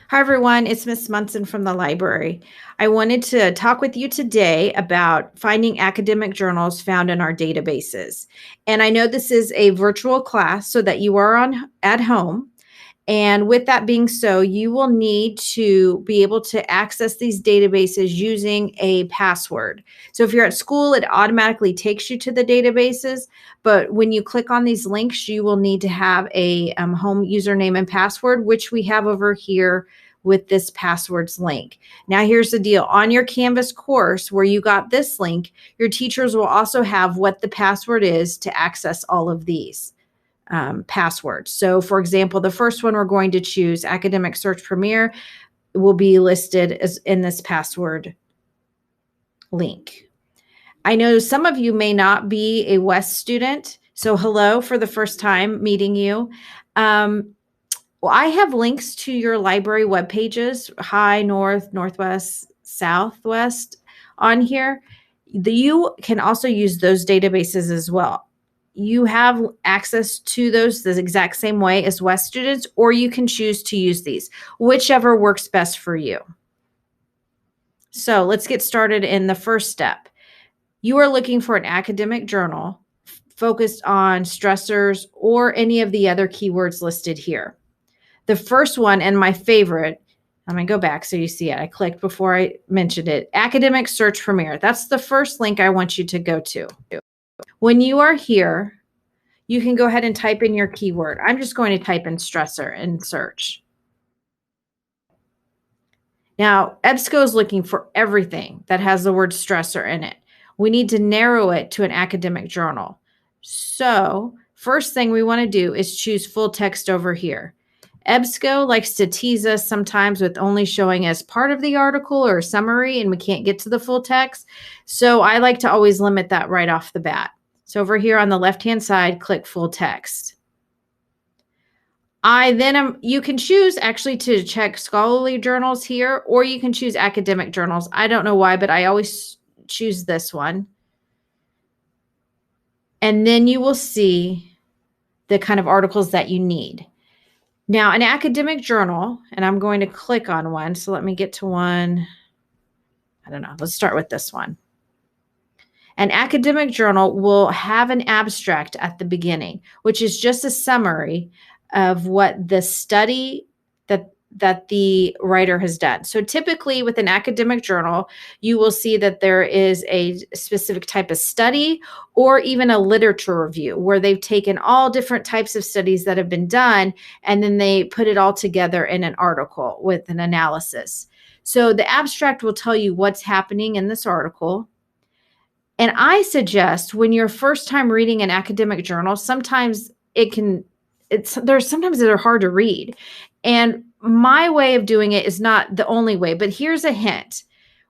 Hi, everyone. It's Miss Munson from the library. I wanted to talk with you today about finding academic journals found in our databases. And I know this is a virtual class so that you are on at home. And with that being so, you will need to be able to access these databases using a password. So if you're at school, it automatically takes you to the databases. But when you click on these links, you will need to have a home username and password, which we have over here with this passwords link. Now, here's the deal. On your Canvas course where you got this link, your teachers will also have what the password is to access all of these passwords. So for example, the first one we're going to choose, Academic Search Premier, will be listed as in this password link. I know some of you may not be a West student, so hello for the first time meeting you. Well, I have links to your library web pages, high, north, northwest, southwest on here. You can also use those databases as well. You have access to those the exact same way as West students, or you can choose to use these, whichever works best for you. So let's get started in the first step. You are looking for an academic journal focused on stressors or any of the other keywords listed here. The first one and my favorite, I'm going to go back so you see it. I clicked before I mentioned it. Academic Search Premier. That's the first link I want you to go to. When you are here, you can go ahead and type in your keyword. I'm just going to type in stressor and search. Now, EBSCO is looking for everything that has the word stressor in it. We need to narrow it to an academic journal. So first thing we want to do is choose full text over here. EBSCO likes to tease us sometimes with only showing us part of the article or a summary, and we can't get to the full text. So I like to always limit that right off the bat. So over here on the left-hand side, click full text. You can choose actually to check scholarly journals here, or you can choose academic journals. I don't know why, but I always choose this one. And then you will see the kind of articles that you need. Now, an academic journal, and I'm going to click on one. So let me get to one. I don't know. Let's start with this one. An academic journal will have an abstract at the beginning, which is just a summary of what the study that the writer has done. So typically with an academic journal, you will see that there is a specific type of study or even a literature review where they've taken all different types of studies that have been done, and then they put it all together in an article with an analysis. So the abstract will tell you what's happening in this article. And I suggest when you're first time reading an academic journal, sometimes sometimes they're hard to read. And my way of doing it is not the only way, but here's a hint.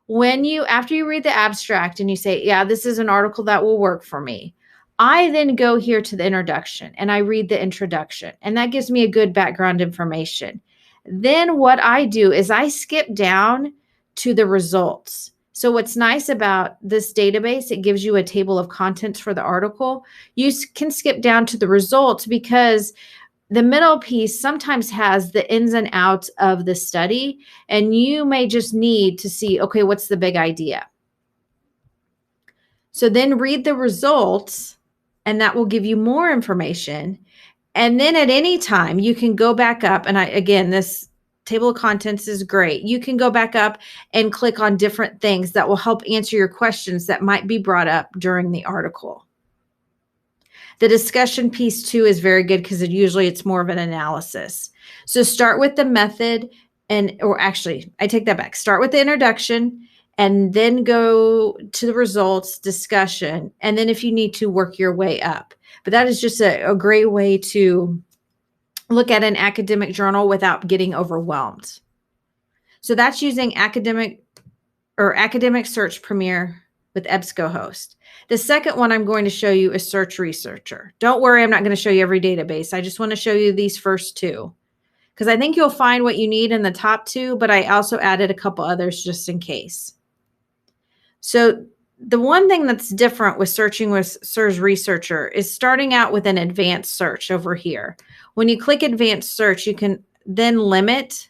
After you read the abstract and you say, yeah, this is an article that will work for me, I then go here to the introduction and I read the introduction, and that gives me a good background information. Then what I do is I skip down to the results. So what's nice about this database, it gives you a table of contents for the article. You can skip down to the results because the middle piece sometimes has the ins and outs of the study, and you may just need to see, okay, what's the big idea? So then read the results, and that will give you more information. And then at any time, you can go back up, and again, this table of contents is great. You can go back up and click on different things that will help answer your questions that might be brought up during the article. The discussion piece too is very good because it's more of an analysis. So start with the method or actually, I take that back. Start with the introduction and then go to the results, discussion, and then if you need to, work your way up. But that is just a great way to look at an academic journal without getting overwhelmed. So that's using Academic Search Premier with EBSCOhost. The second one I'm going to show you is Search Researcher. Don't worry, I'm not going to show you every database. I just want to show you these first two because I think you'll find what you need in the top two, but I also added a couple others just in case. So the one thing that's different with searching with Search Researcher is starting out with an advanced search over here. When you click advanced search, you can then limit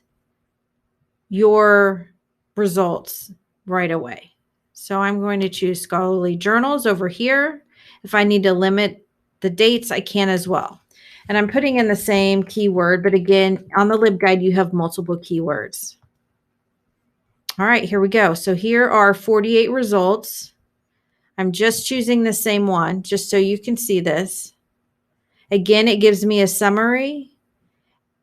your results right away. So I'm going to choose scholarly journals over here. If I need to limit the dates, I can as well. And I'm putting in the same keyword, but again, on the LibGuide, you have multiple keywords. All right, here we go. So here are 48 results. I'm just choosing the same one, just so you can see this. Again, it gives me a summary,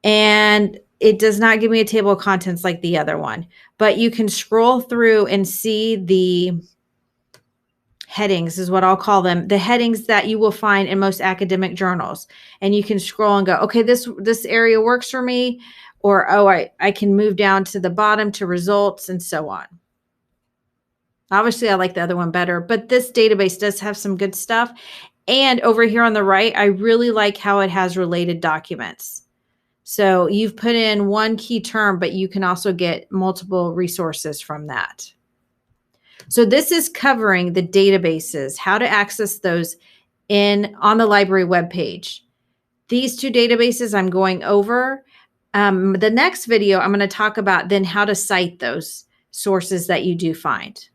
and it does not give me a table of contents like the other one, but you can scroll through and see the headings is what I'll call them, the headings that you will find in most academic journals. And you can scroll and go, okay, this area works for me, or, oh, I can move down to the bottom to results and so on. Obviously, I like the other one better, but this database does have some good stuff. And over here on the right, I really like how it has related documents. So you've put in one key term, but you can also get multiple resources from that. So this is covering the databases, how to access those on the library webpage. These two databases I'm going over. The next video, I'm going to talk about then how to cite those sources that you do find.